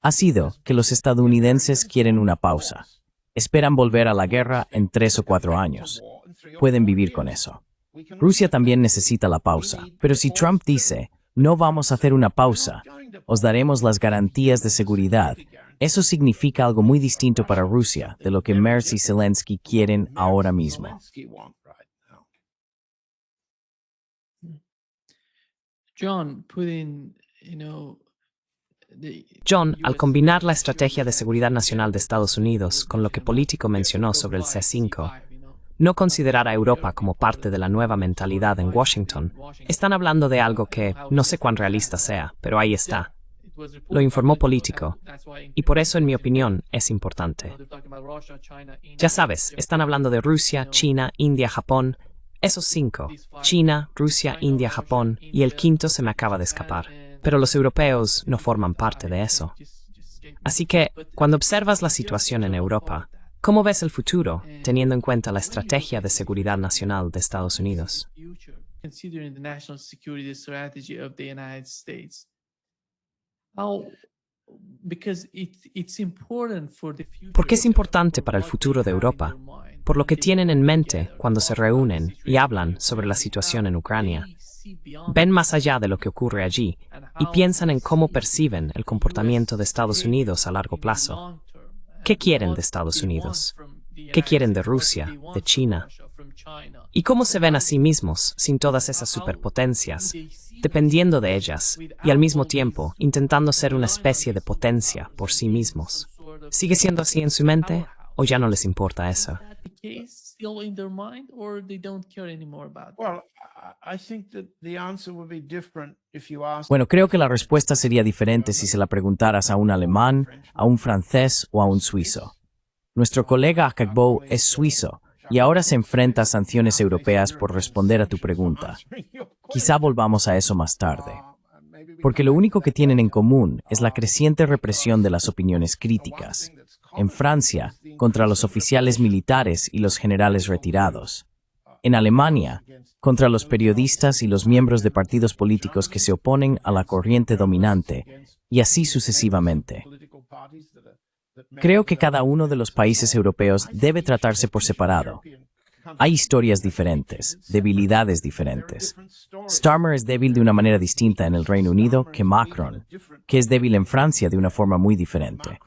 ha sido que los estadounidenses quieren una pausa. Esperan volver a la guerra en 3 o 4 años. Pueden vivir con eso. Rusia también necesita la pausa. Pero si Trump dice, no vamos a hacer una pausa, os daremos las garantías de seguridad, eso significa algo muy distinto para Rusia de lo que Merz y Zelensky quieren ahora mismo. John, al combinar la estrategia de seguridad nacional de Estados Unidos con lo que Político mencionó sobre el C5, no considerar a Europa como parte de la nueva mentalidad en Washington, están hablando de algo que no sé cuán realista sea, pero ahí está. Lo informó Político, y por eso, en mi opinión, es importante. Ya sabes, están hablando de Rusia, China, India, Japón. Esos 5, China, Rusia, India, Japón, y el quinto se me acaba de escapar. Pero los europeos no forman parte de eso. Así que, cuando observas la situación en Europa, ¿cómo ves el futuro, teniendo en cuenta la estrategia de seguridad nacional de Estados Unidos? Porque es importante para el futuro de Europa, por lo que tienen en mente cuando se reúnen y hablan sobre la situación en Ucrania. Ven más allá de lo que ocurre allí y piensan en cómo perciben el comportamiento de Estados Unidos a largo plazo. ¿Qué quieren de Estados Unidos? ¿Qué quieren de Rusia, de China? ¿Y cómo se ven a sí mismos sin todas esas superpotencias, dependiendo de ellas y al mismo tiempo intentando ser una especie de potencia por sí mismos? ¿Sigue siendo así en su mente o ya no les importa eso? Bueno, creo que la respuesta sería diferente si se la preguntaras a un alemán, a un francés o a un suizo. Nuestro colega Akagbo es suizo y ahora se enfrenta a sanciones europeas por responder a tu pregunta. Quizá volvamos a eso más tarde. Porque lo único que tienen en común es la creciente represión de las opiniones críticas. En Francia, contra los oficiales militares y los generales retirados. En Alemania, contra los periodistas y los miembros de partidos políticos que se oponen a la corriente dominante, y así sucesivamente. Creo que cada uno de los países europeos debe tratarse por separado. Hay historias diferentes, debilidades diferentes. Starmer es débil de una manera distinta en el Reino Unido que Macron, que es débil en Francia de una forma muy diferente.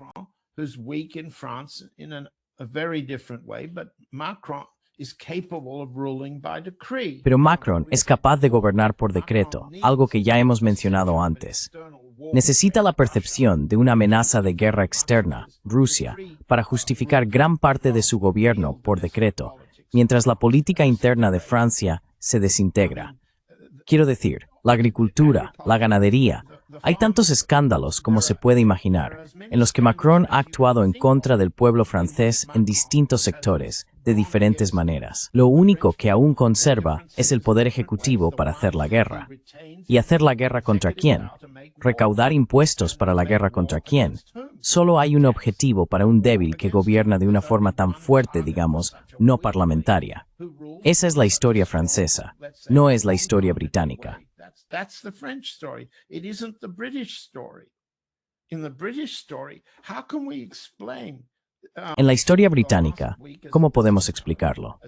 Pero Macron es capaz de gobernar por decreto, algo que ya hemos mencionado antes. Necesita la percepción de una amenaza de guerra externa, Rusia, para justificar gran parte de su gobierno por decreto, mientras la política interna de Francia se desintegra. Quiero decir, la agricultura, la ganadería. Hay tantos escándalos como se puede imaginar, en los que Macron ha actuado en contra del pueblo francés en distintos sectores, de diferentes maneras. Lo único que aún conserva es el poder ejecutivo para hacer la guerra. ¿Y hacer la guerra contra quién? ¿Recaudar impuestos para la guerra contra quién? Solo hay un objetivo para un débil que gobierna de una forma tan fuerte, digamos, no parlamentaria. Esa es la historia francesa, no es la historia británica. That's the French story. It isn't the British story. In the British story, how can we explain? En la historia británica, ¿cómo podemos explicarlo?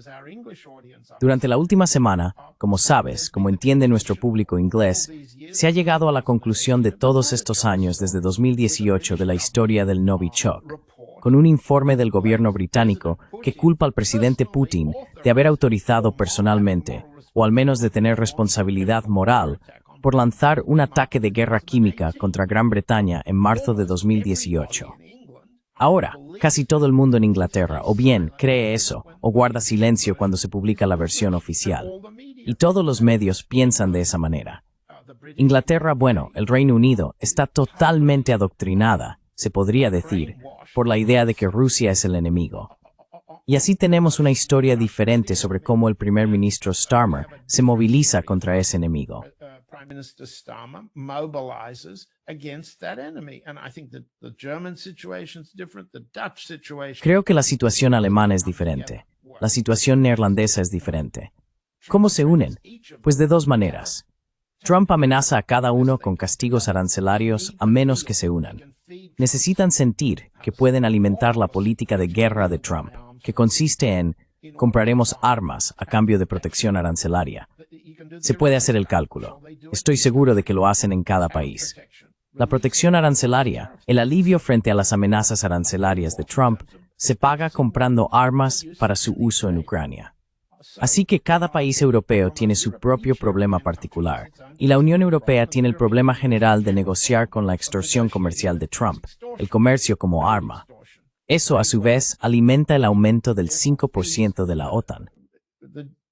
Durante la última semana, como sabes, como entiende nuestro público inglés, se ha llegado a la conclusión de todos estos años desde 2018 de la historia del Novichok, con un informe del gobierno británico que culpa al presidente Putin de haber autorizado personalmente, o al menos de tener responsabilidad moral, por lanzar un ataque de guerra química contra Gran Bretaña en marzo de 2018. Ahora, casi todo el mundo en Inglaterra o bien cree eso o guarda silencio cuando se publica la versión oficial. Y todos los medios piensan de esa manera. Inglaterra, bueno, el Reino Unido, está totalmente adoctrinada, se podría decir, por la idea de que Rusia es el enemigo. Y así tenemos una historia diferente sobre cómo el primer ministro Starmer se moviliza contra ese enemigo. against that enemy. And I think that the German situation is different, the Dutch situation. Creo que la situación alemana es diferente. La situación neerlandesa es diferente. ¿Cómo se unen? Pues de dos maneras. Trump amenaza a cada uno con castigos arancelarios a menos que se unan. Necesitan sentir que pueden alimentar la política de guerra de Trump, que consiste en compraremos armas a cambio de protección arancelaria. Se puede hacer el cálculo. Estoy seguro de que lo hacen en cada país. La protección arancelaria, el alivio frente a las amenazas arancelarias de Trump, se paga comprando armas para su uso en Ucrania. Así que cada país europeo tiene su propio problema particular, y la Unión Europea tiene el problema general de negociar con la extorsión comercial de Trump, el comercio como arma. Eso, a su vez, alimenta el aumento del 5% de la OTAN.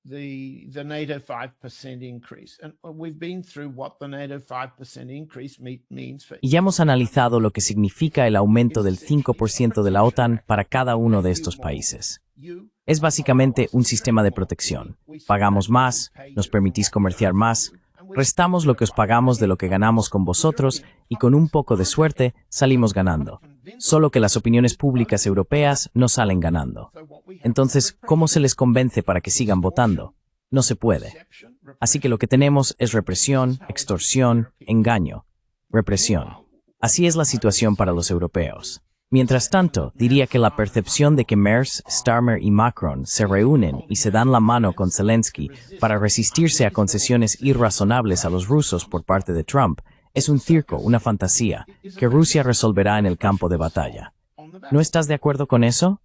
The NATO 5% increase. And we've been through what the NATO 5% increase means for. Y ya hemos analizado lo que significa el aumento del 5% de la OTAN para cada uno de estos países. Es básicamente un sistema de protección. Pagamos más, nos permitís comerciar más, restamos lo que os pagamos de lo que ganamos con vosotros y con un poco de suerte salimos ganando. Solo que las opiniones públicas europeas no salen ganando. Entonces, ¿cómo se les convence para que sigan votando? No se puede. Así que lo que tenemos es represión, extorsión, engaño. Represión. Así es la situación para los europeos. Mientras tanto, diría que la percepción de que Merz, Starmer y Macron se reúnen y se dan la mano con Zelensky para resistirse a concesiones irrazonables a los rusos por parte de Trump es un circo, una fantasía, que Rusia resolverá en el campo de batalla. ¿No estás de acuerdo con eso?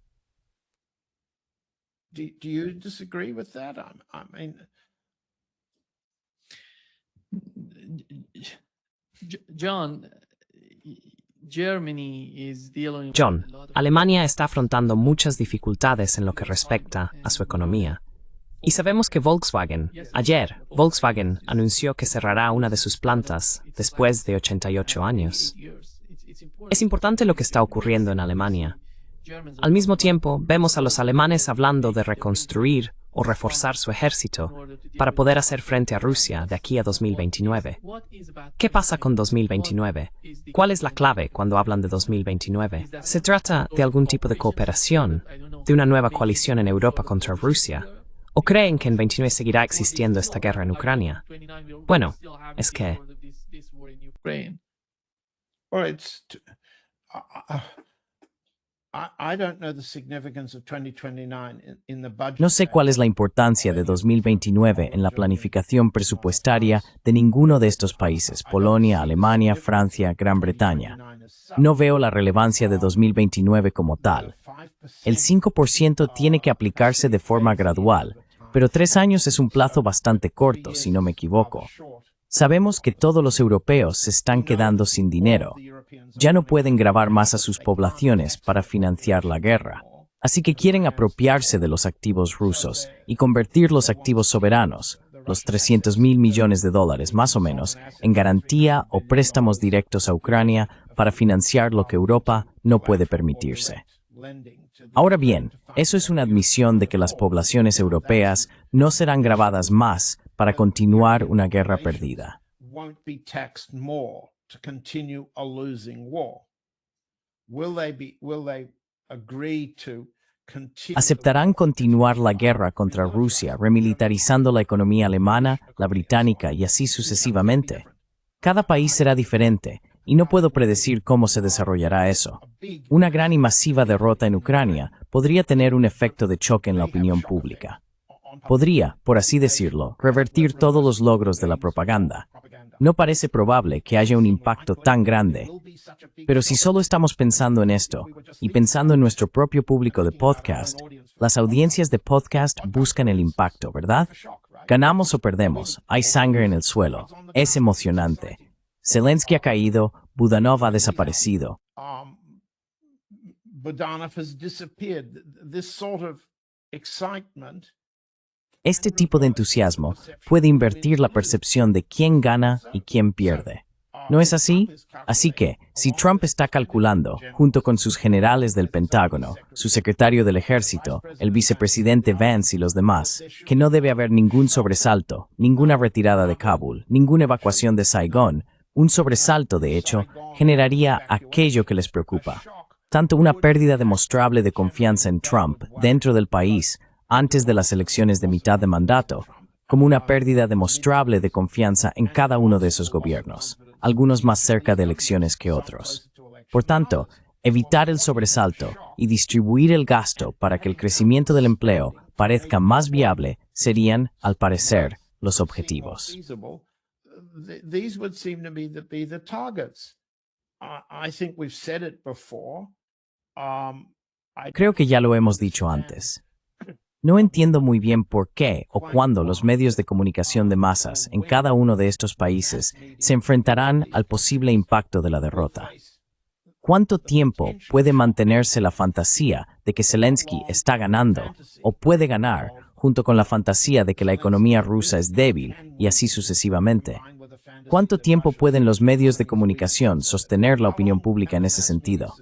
Do you disagree with that? I mean, John, John, Alemania está afrontando muchas dificultades en lo que respecta a su economía. Y sabemos que ayer, Volkswagen anunció que cerrará una de sus plantas después de 88 años. Es importante lo que está ocurriendo en Alemania. Al mismo tiempo, vemos a los alemanes hablando de reconstruir o reforzar su ejército para poder hacer frente a Rusia de aquí a 2029. ¿Qué pasa con 2029? ¿Cuál es la clave cuando hablan de 2029? ¿Se trata de algún tipo de cooperación, de una nueva coalición en Europa contra Rusia? ¿O creen que en 29 seguirá existiendo esta guerra en Ucrania? Bueno, es que... well, it's. I don't know the significance of 2029 in the budget. No sé cuál es la importancia de 2029 en la planificación presupuestaria de ninguno de estos países, Polonia, Alemania, Francia, Gran Bretaña. No veo la relevancia de 2029 como tal. El 5% tiene que aplicarse de forma gradual, pero 3 años es un plazo bastante corto, si no me equivoco. Sabemos que todos los europeos se están quedando sin dinero. Ya no pueden gravar más a sus poblaciones para financiar la guerra. Así que quieren apropiarse de los activos rusos y convertir los activos soberanos, los 300.000 millones de dólares más o menos, en garantía o préstamos directos a Ucrania para financiar lo que Europa no puede permitirse. Ahora bien, eso es una admisión de que las poblaciones europeas no serán gravadas más para continuar una guerra perdida. To continue a losing war. Will they agree to continue? ¿Aceptarán continuar la guerra contra Rusia, remilitarizando la economía alemana, la británica y así sucesivamente? Cada país será diferente, y no puedo predecir cómo se desarrollará eso. Una gran y masiva derrota en Ucrania podría tener un efecto de choque en la opinión pública. Podría, por así decirlo, revertir todos los logros de la propaganda. No parece probable que haya un impacto tan grande, pero si solo estamos pensando en esto y pensando en nuestro propio público de podcast, las audiencias de podcast buscan el impacto, ¿verdad? Ganamos o perdemos, hay sangre en el suelo, es emocionante. Zelensky ha caído, Budanov ha desaparecido. Budanov has disappeared. This sort of excitement. Este tipo de entusiasmo puede invertir la percepción de quién gana y quién pierde. ¿No es así? Así que, si Trump está calculando, junto con sus generales del Pentágono, su secretario del Ejército, el vicepresidente Vance y los demás, que no debe haber ningún sobresalto, ninguna retirada de Kabul, ninguna evacuación de Saigón, Un sobresalto, de hecho, generaría aquello que les preocupa. Tanto una pérdida demostrable de confianza en Trump dentro del país antes de las elecciones de mitad de mandato, como una pérdida demostrable de confianza en cada uno de esos gobiernos, algunos más cerca de elecciones que otros. Por tanto, evitar el sobresalto y distribuir el gasto para que el crecimiento del empleo parezca más viable serían, al parecer, los objetivos. These would seem to be the targets. I think we've said it before. Creo que ya lo hemos dicho antes. No entiendo muy bien por qué o cuándo los medios de comunicación de masas en cada uno de estos países se enfrentarán al posible impacto de la derrota. ¿Cuánto tiempo puede mantenerse la fantasía de que Zelensky está ganando o puede ganar junto con la fantasía de que la economía rusa es débil y así sucesivamente? ¿Cuánto tiempo pueden los medios de comunicación sostener la opinión pública en ese sentido?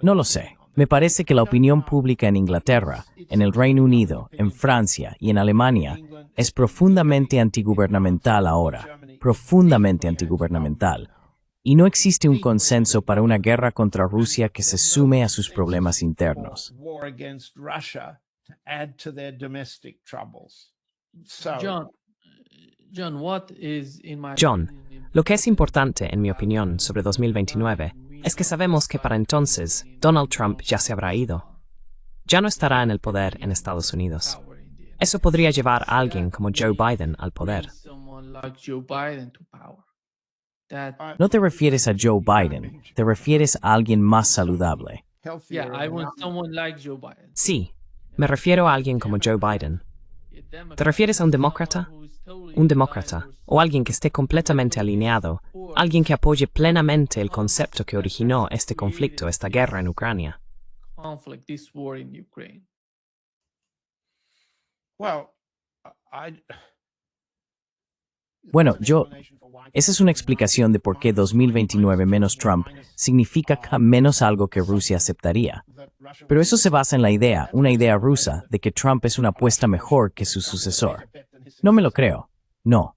No lo sé. Me parece que la opinión pública en Inglaterra, en el Reino Unido, en Francia y en Alemania es profundamente antigubernamental ahora, profundamente antigubernamental. Y no existe un consenso para una guerra contra Rusia que se sume a sus problemas internos. John, lo que es importante, en mi opinión, sobre 2029 es que sabemos que para entonces Donald Trump ya se habrá ido. Ya no estará en el poder en Estados Unidos. Eso podría llevar a alguien como Joe Biden al poder. No te refieres a Joe Biden, te refieres a alguien más saludable. Sí, me refiero a alguien como Joe Biden. ¿Te refieres a un demócrata? Un demócrata, o alguien que esté completamente alineado, alguien que apoye plenamente el concepto que originó este conflicto, esta guerra en Ucrania. Bueno, esa es una explicación de por qué 2029 menos Trump significa menos algo que Rusia aceptaría. Pero eso se basa en la idea, una idea rusa, de que Trump es una apuesta mejor que su sucesor. No me lo creo. No.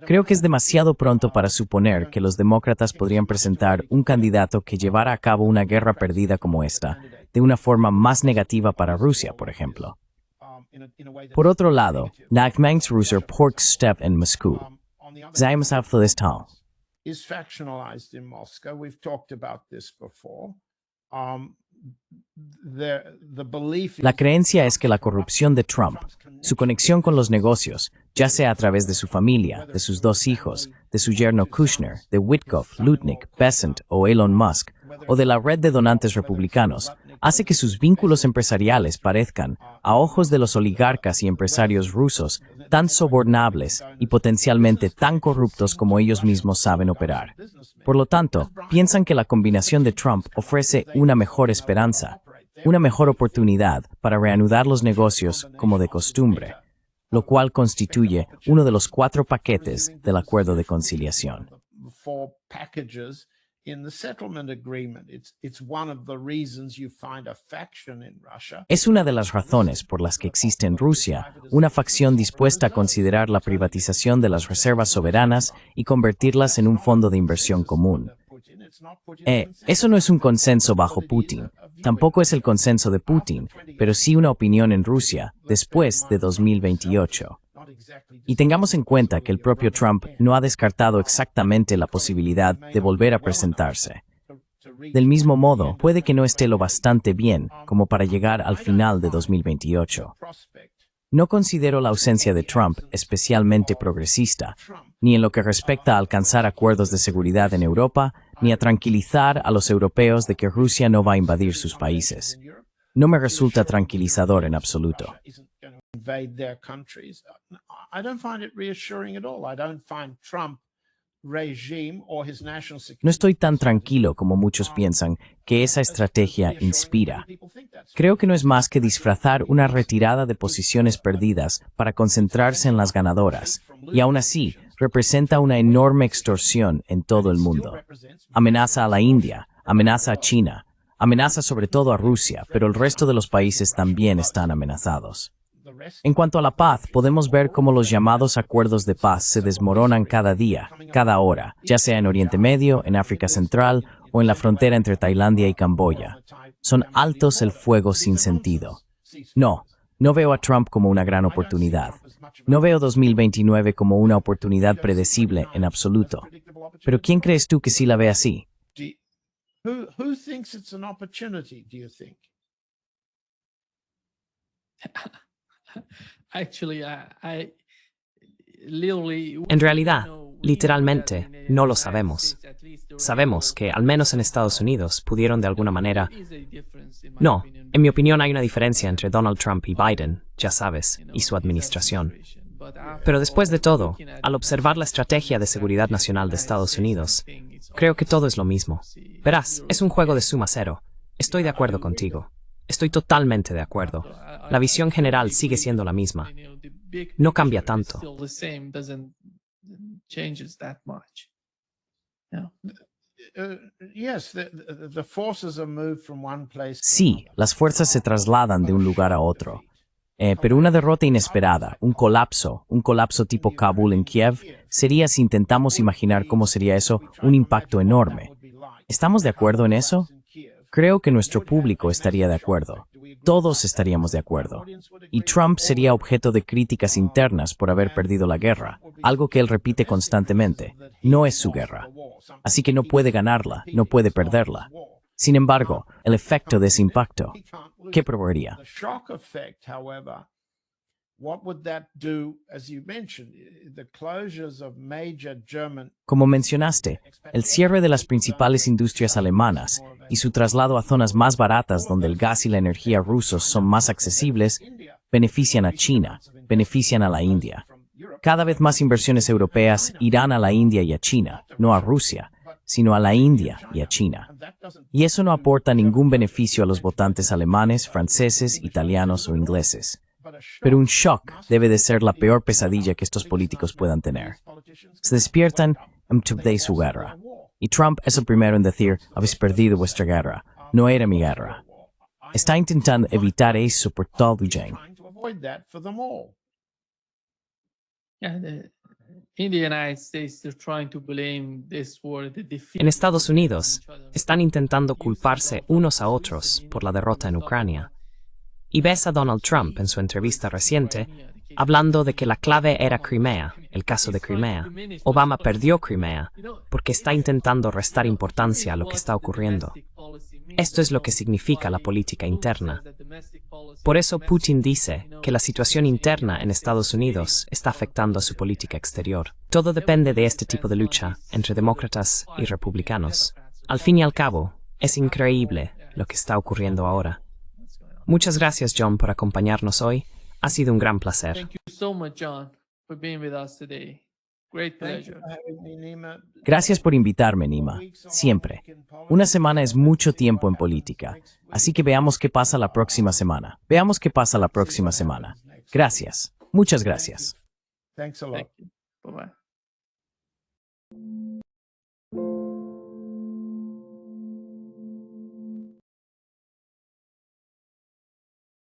Creo que es demasiado pronto para suponer que los demócratas podrían presentar un candidato que llevara a cabo una guerra perdida como esta, de una forma más negativa para Rusia, por ejemplo. Por otro lado, Nachman's Ruser Pork Step en Moscú. Is factionalized in Moscow. We've talked about this before. La creencia es que la corrupción de Trump, su conexión con los negocios, ya sea a través de su familia, de sus dos hijos, de su yerno Kushner, de Witkoff, Lutnick, Bessent o Elon Musk, o de la red de donantes republicanos, hace que sus vínculos empresariales parezcan, a ojos de los oligarcas y empresarios rusos, tan sobornables y potencialmente tan corruptos como ellos mismos saben operar. Por lo tanto, piensan que la combinación de Trump ofrece una mejor esperanza, una mejor oportunidad para reanudar los negocios como de costumbre, lo cual constituye uno de los 4 paquetes del acuerdo de conciliación. Es una de las razones por las que existe en Rusia una facción dispuesta a considerar la privatización de las reservas soberanas y convertirlas en un fondo de inversión común. Eso no es un consenso bajo Putin, tampoco es el consenso de Putin, pero sí una opinión en Rusia después de 2028. Y tengamos en cuenta que el propio Trump no ha descartado exactamente la posibilidad de volver a presentarse. Del mismo modo, puede que no esté lo bastante bien como para llegar al final de 2028. No considero la ausencia de Trump especialmente progresista, ni en lo que respecta a alcanzar acuerdos de seguridad en Europa, ni a tranquilizar a los europeos de que Rusia no va a invadir sus países. No me resulta tranquilizador en absoluto. No estoy tan tranquilo como muchos piensan que esa estrategia inspira. Creo que no es más que disfrazar una retirada de posiciones perdidas para concentrarse en las ganadoras, y aún así representa una enorme extorsión en todo el mundo. Amenaza a la India, amenaza a China, amenaza sobre todo a Rusia, pero el resto de los países también están amenazados. En cuanto a la paz, podemos ver cómo los llamados acuerdos de paz se desmoronan cada día, cada hora, ya sea en Oriente Medio, en África Central o en la frontera entre Tailandia y Camboya. Son altos el fuego sin sentido. No veo a Trump como una gran oportunidad. No veo 2029 como una oportunidad predecible en absoluto. Pero ¿quién crees tú que sí la ve así? Who thinks it's an opportunity, do you think? Actually, I literally En realidad, literalmente, no lo sabemos. Sabemos que, al menos en Estados Unidos, pudieron de alguna manera... No, en mi opinión hay una diferencia entre Donald Trump y Biden, ya sabes, y su administración. Pero después de todo, al observar la estrategia de seguridad nacional de Estados Unidos, creo que todo es lo mismo. Verás, es un juego de suma cero. Estoy de acuerdo contigo. Estoy totalmente de acuerdo. La visión general sigue siendo la misma. No cambia tanto. Sí, las fuerzas se trasladan de un lugar a otro. Pero una derrota inesperada, un colapso tipo Kabul en Kiev, sería, si intentamos imaginar cómo sería eso, un impacto enorme. ¿Estamos de acuerdo en eso? Creo que nuestro público estaría de acuerdo. Todos estaríamos de acuerdo. Y Trump sería objeto de críticas internas por haber perdido la guerra, algo que él repite constantemente. No es su guerra. Así que no puede ganarla, no puede perderla. Sin embargo, el efecto de ese impacto, ¿qué provocaría? Como mencionaste, el cierre de las principales industrias alemanas y su traslado a zonas más baratas donde el gas y la energía rusos son más accesibles, benefician a China, benefician a la India. Cada vez más inversiones europeas irán a la India y a China, no a Rusia, sino a la India y a China. Y eso no aporta ningún beneficio a los votantes alemanes, franceses, italianos o ingleses. Pero un shock debe de ser la peor pesadilla que estos políticos puedan tener. Se despiertan de su guerra. Y Trump es el primero en decir, habéis perdido vuestra guerra. No era mi guerra. Está intentando evitar eso por todo bien. En Estados Unidos, están intentando culparse unos a otros por la derrota en Ucrania. Y ves a Donald Trump en su entrevista reciente hablando de que la clave era Crimea, el caso de Crimea. Obama perdió Crimea porque está intentando restar importancia a lo que está ocurriendo. Esto es lo que significa la política interna. Por eso Putin dice que la situación interna en Estados Unidos está afectando a su política exterior. Todo depende de este tipo de lucha entre demócratas y republicanos. Al fin y al cabo, es increíble lo que está ocurriendo ahora. Muchas gracias, John, por acompañarnos hoy. Ha sido un gran placer. Thank you so much, John, for being with us today. Great pleasure. Gracias por invitarme, Nima. Siempre. Una semana es mucho tiempo en política, así que veamos qué pasa la próxima semana. Gracias. Muchas gracias. Thanks a lot. Thank you. Bye-bye.